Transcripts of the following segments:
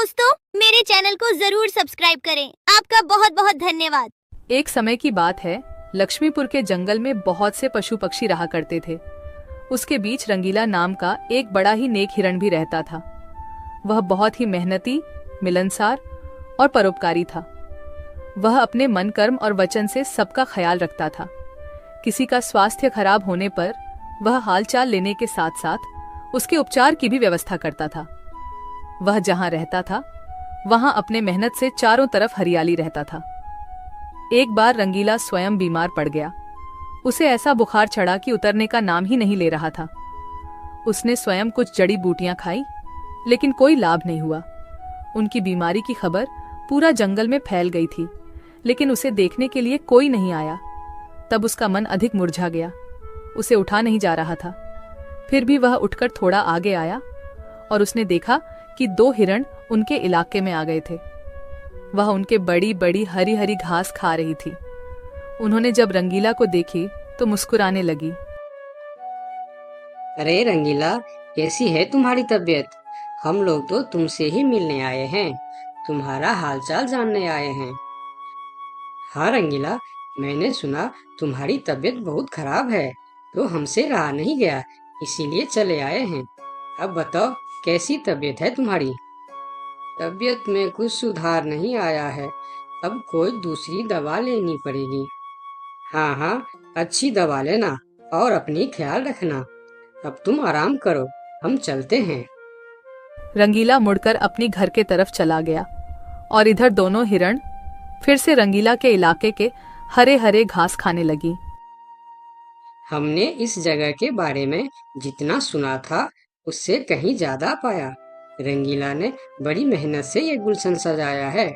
दोस्तों, मेरे चैनल को जरूर सब्सक्राइब करें। आपका बहुत बहुत धन्यवाद। एक समय की बात है, लक्ष्मीपुर के जंगल में बहुत से पशु पक्षी रहा करते थे। उसके बीच रंगीला नाम का एक बड़ा ही नेक हिरण भी रहता था। वह बहुत ही मेहनती, मिलनसार और परोपकारी था। वह अपने मन, कर्म और वचन से सबका ख्याल रखता था। किसी का स्वास्थ्य खराब होने पर वह हालचाल लेने के साथ साथ उसके उपचार की भी व्यवस्था करता था। वह जहां रहता था वहां अपने मेहनत से चारों तरफ हरियाली रहता था। एक बार रंगीला स्वयं बीमार पड़ गया। उसे ऐसा बुखार चढ़ा कि उतरने का नाम ही नहीं ले रहा था। उसने स्वयं कुछ जड़ी बूटियां खाई, लेकिन कोई लाभ नहीं हुआ। उनकी बीमारी की खबर पूरा जंगल में फैल गई थी, लेकिन उसे देखने के लिए कोई नहीं आया। तब उसका मन अधिक मुरझा गया। उसे उठा नहीं जा रहा था। फिर भी वह उठकर थोड़ा आगे आया और उसने देखा कि 2 हिरण उनके इलाके में आ गए थे। वह उनके बड़ी बड़ी हरी हरी घास खा रही थी। उन्होंने जब रंगीला को देखी तो मुस्कुराने लगी। अरे रंगीला, कैसी है तुम्हारी तबीयत? हम लोग तो तुमसे ही मिलने आए हैं, तुम्हारा हालचाल जानने आए हैं। हाँ रंगीला, मैंने सुना तुम्हारी तबीयत बहुत खराब है, तो हमसे रहा नहीं गया, इसीलिए चले आए हैं। अब बताओ, कैसी तबीयत है तुम्हारी? तबीयत में कुछ सुधार नहीं आया है, अब कोई दूसरी दवा लेनी पड़ेगी। हाँ हाँ, अच्छी दवा लेना और अपनी ख्याल रखना। अब तुम आराम करो, हम चलते हैं। रंगीला मुड़कर अपनी घर के तरफ चला गया और इधर दोनों हिरण फिर से रंगीला के इलाके के हरे हरे घास खाने लगी। हमने इस जगह के बारे में जितना सुना था उससे कहीं ज्यादा पाया। रंगीला ने बड़ी मेहनत से ये गुलशन सजाया है।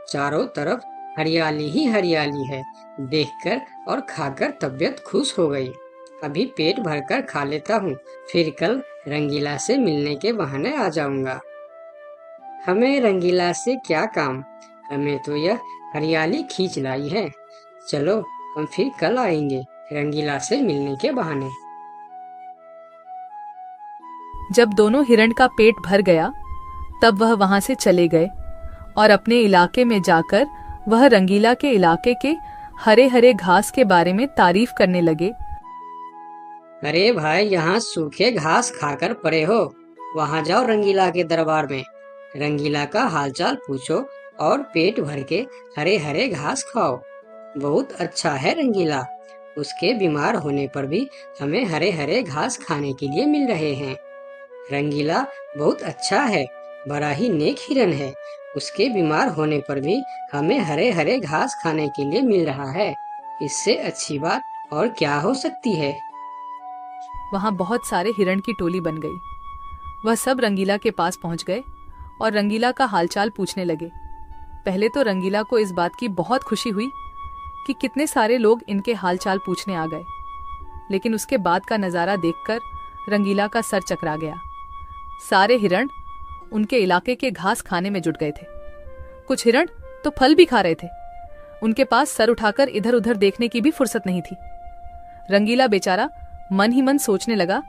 चारों तरफ हरियाली ही हरियाली है। देखकर और खाकर तबीयत खुश हो गई। अभी पेट भरकर खा लेता हूँ, फिर कल रंगीला से मिलने के बहाने आ जाऊंगा। हमें रंगीला से क्या काम, हमें तो यह हरियाली खींच लाई है। चलो, हम फिर कल आएंगे रंगीला से मिलने के बहाने। जब दोनों हिरण का पेट भर गया तब वह वहां से चले गए और अपने इलाके में जाकर वह रंगीला के इलाके के हरे हरे घास के बारे में तारीफ करने लगे। अरे भाई, यहाँ सूखे घास खाकर पड़े हो, वहाँ जाओ रंगीला के दरबार में, रंगीला का हालचाल पूछो और पेट भर के हरे हरे घास खाओ। बहुत अच्छा है रंगीला, उसके बीमार होने पर भी हमें हरे हरे घास खाने के लिए मिल रहे हैं। रंगीला बहुत अच्छा है, बड़ा ही नेक हिरन है, उसके बीमार होने पर भी हमें हरे हरे घास खाने के लिए मिल रहा है। इससे अच्छी बात और क्या हो सकती है। वहां बहुत सारे हिरण की टोली बन गई। वह सब रंगीला के पास पहुंच गए और रंगीला का हालचाल पूछने लगे। पहले तो रंगीला को इस बात की बहुत खुशी हुई कि कितने सारे लोग इनके हालचाल पूछने आ गए, लेकिन उसके बाद का नजारा देखकर रंगीला का सर चकरा गया। सारे हिरण उनके इलाके के घास खाने में जुट गए थे। कुछ हिरण तो फल भी खा रहे थे। उनके पास सर उठाकर इधर उधर देखने की भी फुर्सत नहीं थी। रंगीला बेचारा मन ही मन सोचने लगा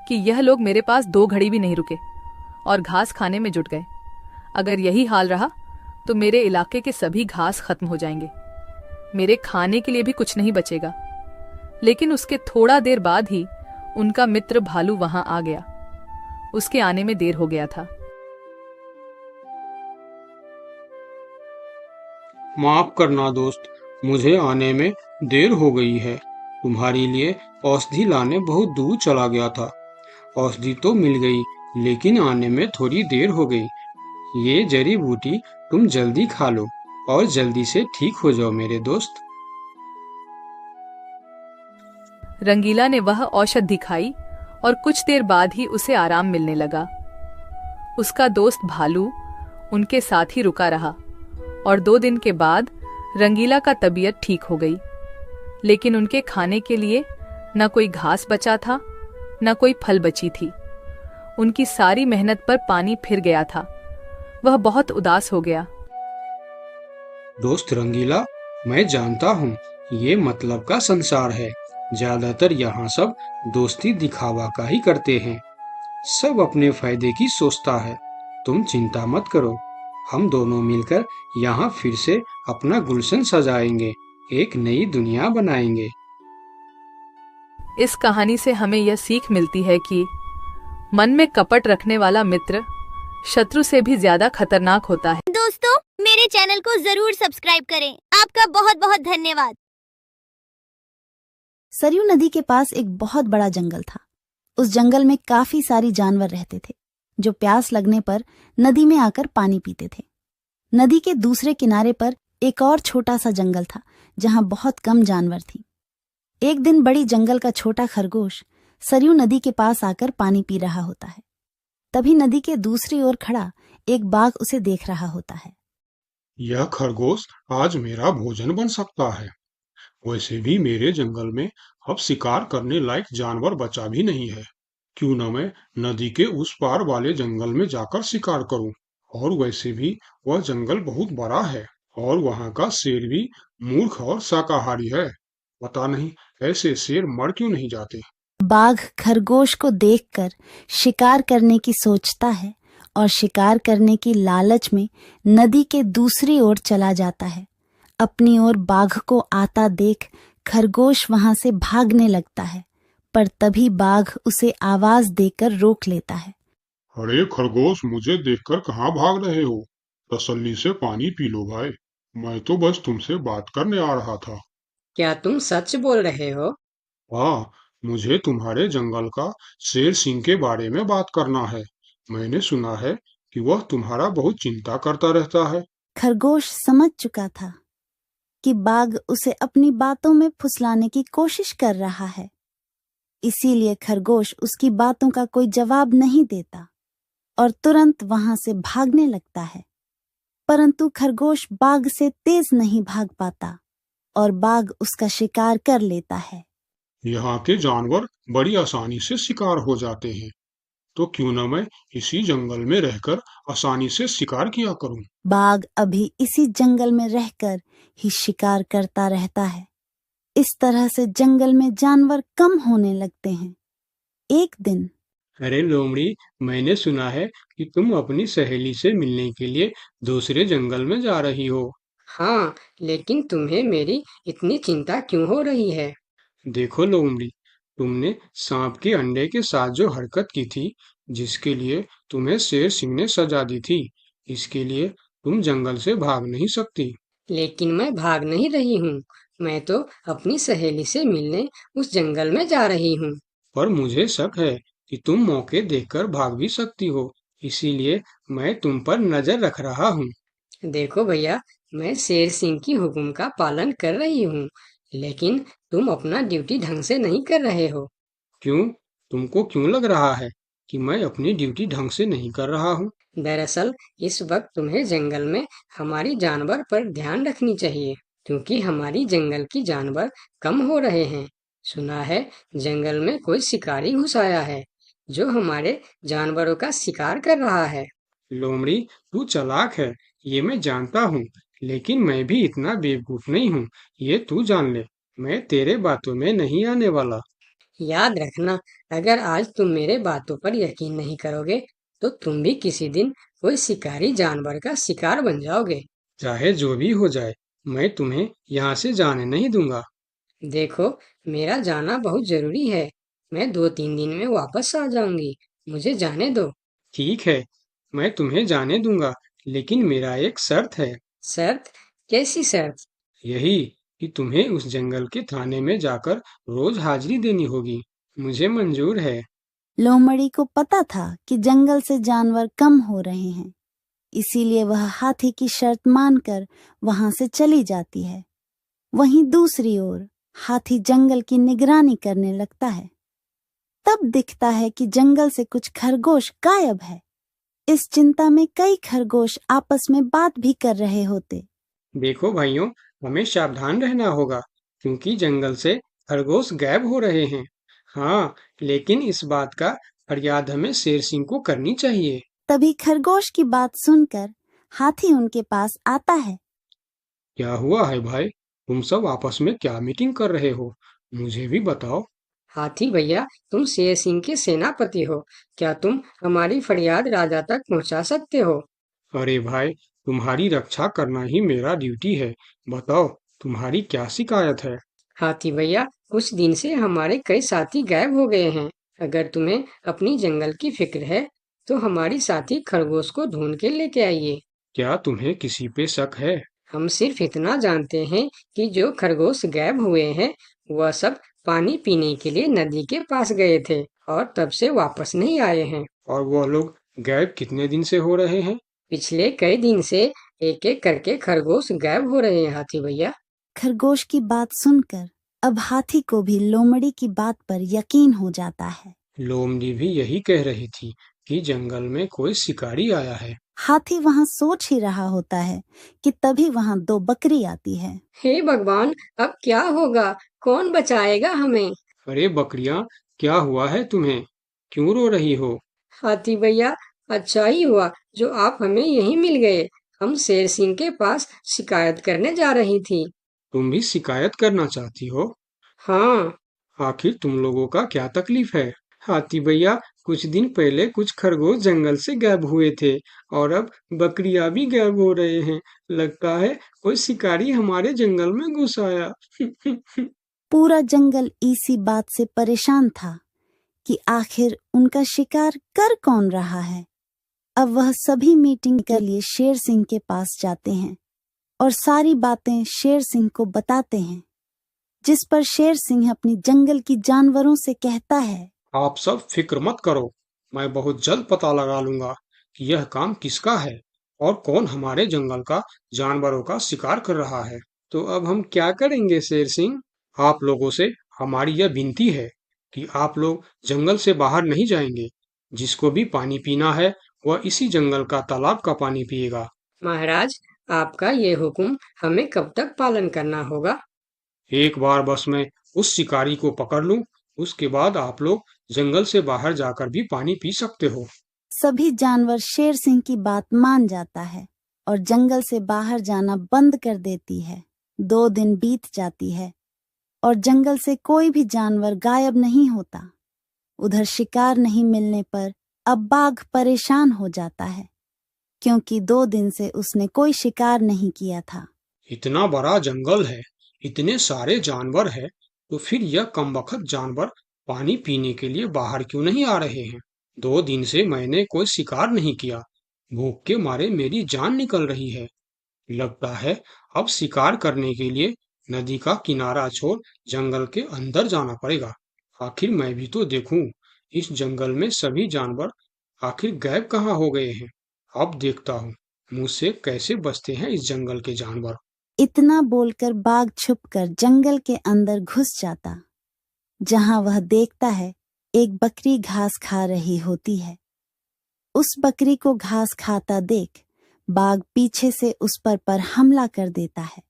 कि यह लोग मेरे पास 2 घड़ी भी नहीं रुके और घास खाने में जुट गए। अगर यही हाल रहा तो मेरे इलाके के सभी घास खत्म हो जाएंगे, मेरे खाने के लिए भी कुछ नहीं बचेगा। लेकिन उसके थोड़ा देर बाद ही उनका मित्र भालू वहां आ गया। उसके आने में देर हो गया था। माफ करना दोस्त, मुझे आने में देर हो गई है। तुम्हारे लिए औषधि लाने बहुत दूर चला गया था। औषधि तो मिल गई, लेकिन आने में थोड़ी देर हो गई। ये जड़ी बूटी तुम जल्दी खा लो और जल्दी से ठीक हो जाओ मेरे दोस्त। रंगीला ने वह औषधि खाई और कुछ देर बाद ही उसे आराम मिलने लगा। उसका दोस्त भालू उनके साथ ही रुका रहा और 2 दिन के बाद रंगीला का तबीयत ठीक हो गई। लेकिन उनके खाने के लिए न कोई घास बचा था, न कोई फल बची थी। उनकी सारी मेहनत पर पानी फिर गया था। वह बहुत उदास हो गया। दोस्त रंगीला, मैं जानता हूँ ये मतलब का संसार है। ज्यादातर यहाँ सब दोस्ती दिखावा का ही करते हैं। सब अपने फायदे की सोचता है। तुम चिंता मत करो, हम दोनों मिलकर यहाँ फिर से अपना गुलशन सजाएंगे, एक नई दुनिया बनाएंगे। इस कहानी से हमें यह सीख मिलती है कि मन में कपट रखने वाला मित्र शत्रु से भी ज्यादा खतरनाक होता है। दोस्तों, मेरे चैनल को जरूर सब्सक्राइब करें। आपका बहुत बहुत धन्यवाद। सरयू नदी के पास एक बहुत बड़ा जंगल था। उस जंगल में काफी सारी जानवर रहते थे जो प्यास लगने पर नदी में आकर पानी पीते थे। नदी के दूसरे किनारे पर एक और छोटा सा जंगल था जहां बहुत कम जानवर थी। एक दिन बड़ी जंगल का छोटा खरगोश सरयू नदी के पास आकर पानी पी रहा होता है। तभी नदी के दूसरी ओर खड़ा एक बाघ उसे देख रहा होता है। यह खरगोश आज मेरा भोजन बन सकता है। वैसे भी मेरे जंगल में अब शिकार करने लायक जानवर बचा भी नहीं है। क्यों न मैं नदी के उस पार वाले जंगल में जाकर शिकार करूं। और वैसे भी वह जंगल बहुत बड़ा है और वहां का शेर भी मूर्ख और शाकाहारी है। पता नहीं ऐसे शेर मर क्यों नहीं जाते। बाघ खरगोश को देखकर शिकार करने की सोचता है और शिकार करने की लालच में नदी के दूसरी ओर चला जाता है। अपनी ओर बाघ को आता देख खरगोश वहां से भागने लगता है, पर तभी बाघ उसे आवाज देकर रोक लेता है। अरे खरगोश, मुझे देखकर कहाँ भाग रहे हो? तसल्ली से पानी पी लो भाई। मैं तो बस तुमसे बात करने आ रहा था। क्या तुम सच बोल रहे हो? हाँ, मुझे तुम्हारे जंगल का शेर सिंह के बारे में बात करना है। मैंने सुना है कि वह तुम्हारा बहुत चिंता करता रहता है। खरगोश समझ चुका था कि बाघ उसे अपनी बातों में फुसलाने की कोशिश कर रहा है। इसीलिए खरगोश उसकी बातों का कोई जवाब नहीं देता और तुरंत वहां से भागने लगता है। परंतु खरगोश बाघ से तेज नहीं भाग पाता और बाघ उसका शिकार कर लेता है। यहाँ के जानवर बड़ी आसानी से शिकार हो जाते हैं, तो क्यों न मैं इसी जंगल में रहकर आसानी से शिकार किया करूं। बाघ अभी इसी जंगल में रहकर ही शिकार करता रहता है। इस तरह से जंगल में जानवर कम होने लगते हैं। एक दिन अरे लोमड़ी, मैंने सुना है कि तुम अपनी सहेली से मिलने के लिए दूसरे जंगल में जा रही हो। हाँ, लेकिन तुम्हें मेरी इतनी चिंता क्यों हो रही है? देखो लोमड़ी, तुमने सांप के अंडे के साथ जो हरकत की थी, जिसके लिए तुम्हें शेर सिंह ने सजा दी थी, इसके लिए तुम जंगल से भाग नहीं सकती। लेकिन मैं भाग नहीं रही हूँ। मैं तो अपनी सहेली से मिलने उस जंगल में जा रही हूँ। पर मुझे शक है कि तुम मौके देखकर भाग भी सकती हो, इसीलिए मैं तुम पर नजर रख रहा हूँ। देखो भैया, मैं शेर सिंह की हुक्म का पालन कर रही हूँ, लेकिन तुम अपना ड्यूटी ढंग से नहीं कर रहे हो। क्यों? तुमको क्यों लग रहा है कि मैं अपनी ड्यूटी ढंग से नहीं कर रहा हूँ? दरअसल इस वक्त तुम्हें जंगल में हमारी जानवर पर ध्यान रखनी चाहिए, क्योंकि हमारी जंगल की जानवर कम हो रहे हैं। सुना है जंगल में कोई शिकारी घुस आया है जो हमारे जानवरों का शिकार कर रहा है। लोमड़ी, तू चालाक है, ये मैं जानता हूँ, लेकिन मैं भी इतना बेवकूफ नहीं हूँ, ये तू जान ले। मैं तेरे बातों में नहीं आने वाला। याद रखना, अगर आज तुम मेरे बातों पर यकीन नहीं करोगे तो तुम भी किसी दिन कोई शिकारी जानवर का शिकार बन जाओगे। चाहे जो भी हो जाए, मैं तुम्हें यहाँ से जाने नहीं दूंगा। देखो, मेरा जाना बहुत जरूरी है। मैं 2-3 दिन में वापस आ जाऊंगी। मुझे जाने दो। ठीक है, मैं तुम्हें जाने दूंगा, लेकिन मेरा एक शर्त है। शर्त? कैसी शर्त? यही कि तुम्हें उस जंगल के थाने में जाकर रोज हाजिरी देनी होगी। मुझे मंजूर है। लोमड़ी को पता था कि जंगल से जानवर कम हो रहे हैं, इसीलिए वह हाथी की शर्त मानकर वहां से चली जाती है। वहीं दूसरी ओर हाथी जंगल की निगरानी करने लगता है। तब दिखता है कि जंगल से कुछ खरगोश गायब है। इस चिंता में कई खरगोश आपस में बात भी कर रहे होते। देखो भाइयों, हमें सावधान रहना होगा, क्योंकि जंगल से खरगोश गायब हो रहे हैं। हाँ, लेकिन इस बात का फरियाद हमें शेर सिंह को करनी चाहिए। तभी खरगोश की बात सुनकर हाथी उनके पास आता है। क्या हुआ है भाई? तुम सब आपस में क्या मीटिंग कर रहे हो? मुझे भी बताओ। हाथी भैया, तुम शेर सिंह के सेनापति हो, क्या तुम हमारी फरियाद राजा तक पहुंचा सकते हो? अरे भाई, तुम्हारी रक्षा करना ही मेरा ड्यूटी है। बताओ, तुम्हारी क्या शिकायत है? हाथी भैया, कुछ दिन से हमारे कई साथी गायब हो गए हैं। अगर तुम्हें अपनी जंगल की फिक्र है तो हमारी साथी खरगोश को ढूंढ के लेके आइए। क्या तुम्हें किसी पे शक है? हम सिर्फ इतना जानते हैं कि जो खरगोश गायब हुए हैं वह सब पानी पीने के लिए नदी के पास गए थे और तब से वापस नहीं आए हैं। और वह लोग गायब कितने दिन से हो रहे हैं? पिछले कई दिन से एक एक करके खरगोश गायब हो रहे हैं हाथी भैया। खरगोश की बात सुनकर अब हाथी को भी लोमड़ी की बात पर यकीन हो जाता है। लोमड़ी भी यही कह रही थी कि जंगल में कोई शिकारी आया है। हाथी वहाँ सोच ही रहा होता है कि तभी वहाँ 2 बकरी आती है। हे भगवान, अब क्या होगा? कौन बचाएगा हमें? अरे बकरियां, क्या हुआ है तुम्हें? क्यों रो रही हो? हाथी भैया, अच्छा ही हुआ जो आप हमें यहीं मिल गए। हम शेर सिंह के पास शिकायत करने जा रही थी। तुम भी शिकायत करना चाहती हो? हाँ, आखिर तुम लोगों का क्या तकलीफ है? हाथी भैया, कुछ दिन पहले कुछ खरगोश जंगल से गायब हुए थे और अब बकरियां भी गायब हो रहे हैं। लगता है कोई शिकारी हमारे जंगल में घुस आया। पूरा जंगल इसी बात से परेशान था कि आखिर उनका शिकार कर कौन रहा है। अब वह सभी मीटिंग के लिए शेर सिंह के पास जाते हैं और सारी बातें शेर सिंह को बताते हैं, जिस पर शेर सिंह अपनी जंगल की जानवरों से कहता है, आप सब फिक्र मत करो, मैं बहुत जल्द पता लगा लूंगा कि यह काम किसका है और कौन हमारे जंगल का जानवरों का शिकार कर रहा है। तो अब हम क्या करेंगे शेर सिंह? आप लोगों से हमारी यह विनती है कि आप लोग जंगल से बाहर नहीं जाएंगे। जिसको भी पानी पीना है वह इसी जंगल का तालाब का पानी पिएगा। महाराज, आपका ये हुक्म हमें कब तक पालन करना होगा? एक बार बस मैं उस शिकारी को पकड़ लूं, उसके बाद आप लोग जंगल से बाहर जाकर भी पानी पी सकते हो। सभी जानवर शेर सिंह की बात मान जाता है और जंगल से बाहर जाना बंद कर देती है। 2 दिन बीत जाती है और जंगल से कोई भी जानवर गायब नहीं होता। उधर शिकार नहीं मिलने पर अब बाघ परेशान हो जाता है, क्योंकि 2 दिन से उसने कोई शिकार नहीं किया था। इतना बड़ा जंगल है, इतने सारे जानवर है, तो फिर यह कमबख्त जानवर पानी पीने के लिए बाहर क्यों नहीं आ रहे हैं? 2 दिन से मैंने कोई शिकार नहीं किया, भूख के मारे मेरी जान निकल रही है। लगता है अब शिकार करने के लिए नदी का किनारा छोड़ जंगल के अंदर जाना पड़ेगा। आखिर मैं भी तो देखूं, इस जंगल में सभी जानवर आखिर गायब कहाँ हो गए हैं। अब देखता हूँ मुझसे कैसे बचते हैं इस जंगल के जानवर। इतना बोलकर बाघ छुपकर जंगल के अंदर घुस जाता, जहां वह देखता है एक बकरी घास खा रही होती है। उस बकरी को घास खाता देख बाघ पीछे से उस पर हमला कर देता है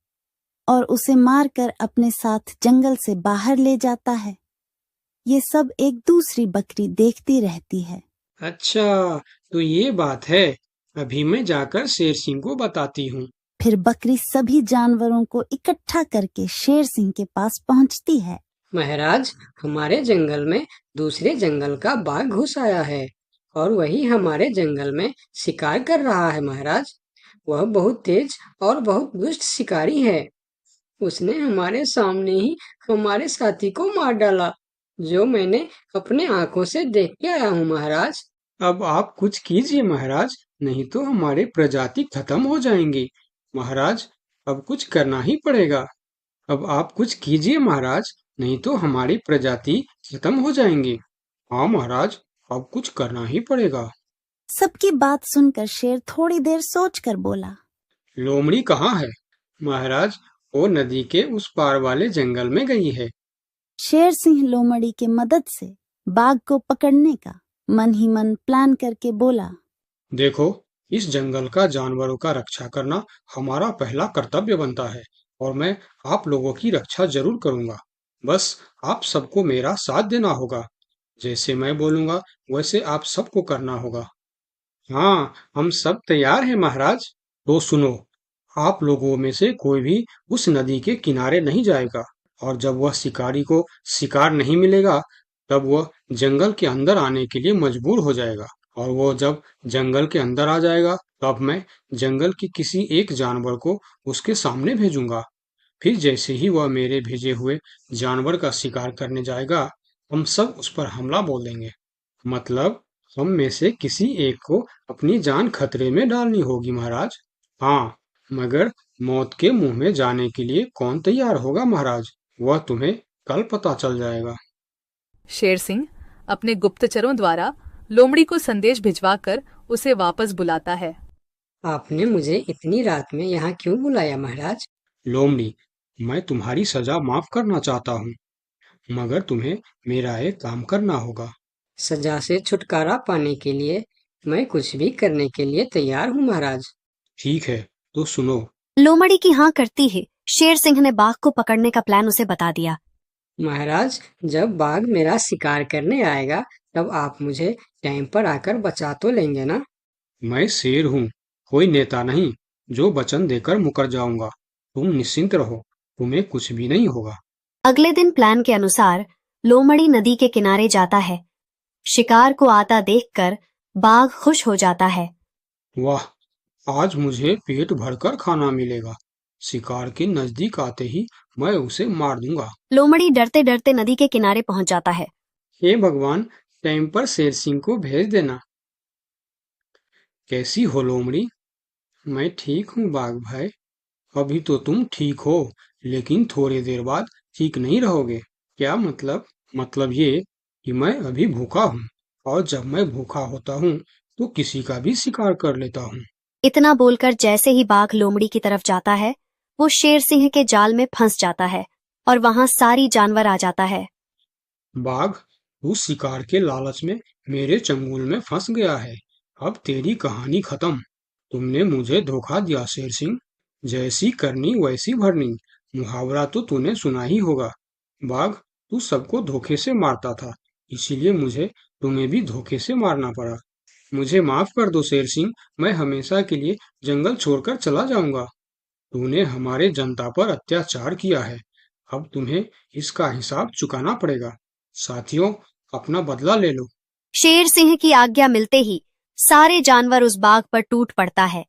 और उसे मारकर अपने साथ जंगल से बाहर ले जाता है। ये सब एक दूसरी बकरी देखती रहती है। अच्छा, तो ये बात है। अभी मैं जाकर शेर सिंह को बताती हूँ। फिर बकरी सभी जानवरों को इकट्ठा करके शेर सिंह के पास पहुंचती है। महाराज, हमारे जंगल में दूसरे जंगल का बाघ घुस आया है और वही हमारे जंगल में शिकार कर रहा है। महाराज, वह बहुत तेज और बहुत दुष्ट शिकारी है। उसने हमारे सामने ही हमारे साथी को मार डाला, जो मैंने अपने आंखों से देख के आया हूँ। महाराज, अब आप कुछ कीजिए महाराज, नहीं तो हमारे प्रजाति खत्म हो जाएंगी। महाराज, अब कुछ करना ही पड़ेगा। अब आप कुछ कीजिए महाराज, नहीं तो हमारी प्रजाति खत्म हो जाएंगी। हाँ महाराज, अब कुछ करना ही पड़ेगा। सबकी बात सुनकर शेर थोड़ी देर सोचकर बोला, लोमड़ी कहाँ है? महाराज, वो नदी के उस पार वाले जंगल में गई है। शेर सिंह लोमड़ी के मदद से बाघ को पकड़ने का मन ही मन प्लान करके बोला, देखो, इस जंगल का जानवरों का रक्षा करना हमारा पहला कर्तव्य बनता है और मैं आप लोगों की रक्षा जरूर करूंगा। बस आप सबको मेरा साथ देना होगा। जैसे मैं बोलूंगा वैसे आप सबको करना होगा। हाँ, हम सब तैयार हैं महाराज। तो सुनो, आप लोगों में से कोई भी उस नदी के किनारे नहीं जाएगा। और जब वह शिकारी को शिकार नहीं मिलेगा तब वह जंगल के अंदर आने के लिए मजबूर हो जाएगा, और वो जब जंगल के अंदर आ जाएगा तब मैं जंगल के किसी एक जानवर को उसके सामने भेजूंगा। फिर जैसे ही वह मेरे भेजे हुए जानवर का शिकार करने जाएगा, हम सब उस पर हमला बोल देंगे। मतलब हम में से किसी एक को अपनी जान खतरे में डालनी होगी महाराज। हाँ, मगर मौत के मुंह में जाने के लिए कौन तैयार होगा महाराज, वह तुम्हें कल पता चल जाएगा। शेर सिंह अपने गुप्तचरों द्वारा लोमड़ी को संदेश भिजवाकर उसे वापस बुलाता है। आपने मुझे इतनी रात में यहाँ क्यों बुलाया महाराज? लोमड़ी, मैं तुम्हारी सजा माफ करना चाहता हूँ, मगर तुम्हें मेरा एक काम करना होगा। सजा से छुटकारा पाने के लिए मैं कुछ भी करने के लिए तैयार हूँ महाराज। ठीक है, तो सुनो। लोमड़ी की हाँ करती ही शेर सिंह ने बाघ को पकड़ने का प्लान उसे बता दिया। महाराज, जब बाघ मेरा शिकार करने आएगा तब आप मुझे टाइम पर आकर बचा तो लेंगे ना? मैं शेर हूँ, कोई नेता नहीं जो वचन देकर मुकर जाऊंगा। तुम निश्चिंत रहो, तुम्हें कुछ भी नहीं होगा। अगले दिन प्लान के अनुसार लोमड़ी नदी के किनारे जाता है। शिकार को आता देखकर बाघ खुश हो जाता है। वाह, आज मुझे पेट भरकर खाना मिलेगा। शिकार के नजदीक आते ही मैं उसे मार दूंगा। लोमड़ी डरते डरते नदी के किनारे पहुंच जाता है। हे भगवान, टाइम पर शेर सिंह को भेज देना। कैसी हो लोमड़ी? मैं ठीक हूँ बाघ भाई। अभी तो तुम ठीक हो, लेकिन थोड़ी देर बाद ठीक नहीं रहोगे। क्या मतलब? मतलब ये कि मैं अभी भूखा हूँ, और जब मैं भूखा होता हूँ तो किसी का भी शिकार कर लेता हूँ। इतना बोलकर जैसे ही बाघ लोमड़ी की तरफ जाता है, वो शेर सिंह के जाल में फंस जाता है और वहां सारी जानवर आ जाता है। बाघ, तू शिकार के लालच में मेरे चंगुल में फंस गया है। अब तेरी कहानी खत्म। तुमने मुझे धोखा दिया शेर सिंह। जैसी करनी वैसी भरनी, मुहावरा तो तूने सुना ही होगा। बाघ, तू सबको धोखे से मारता था, इसीलिए मुझे तुम्हें भी धोखे से मारना पड़ा। मुझे माफ कर दो शेर सिंह, मैं हमेशा के लिए जंगल छोड़कर चला जाऊंगा। तूने हमारे जनता पर अत्याचार किया है, अब तुम्हें इसका हिसाब चुकाना पड़ेगा। साथियों, अपना बदला ले लो। शेर सिंह की आज्ञा मिलते ही सारे जानवर उस बाघ पर टूट पड़ता है।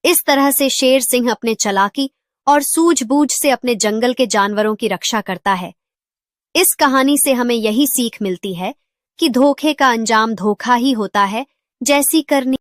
इस तरह से शेर सिंह अपने चालाकी और सूझबूझ से अपने जंगल के जानवरों की रक्षा करता है। इस कहानी से हमें यही सीख मिलती है कि धोखे का अंजाम धोखा ही होता है, जैसी करनी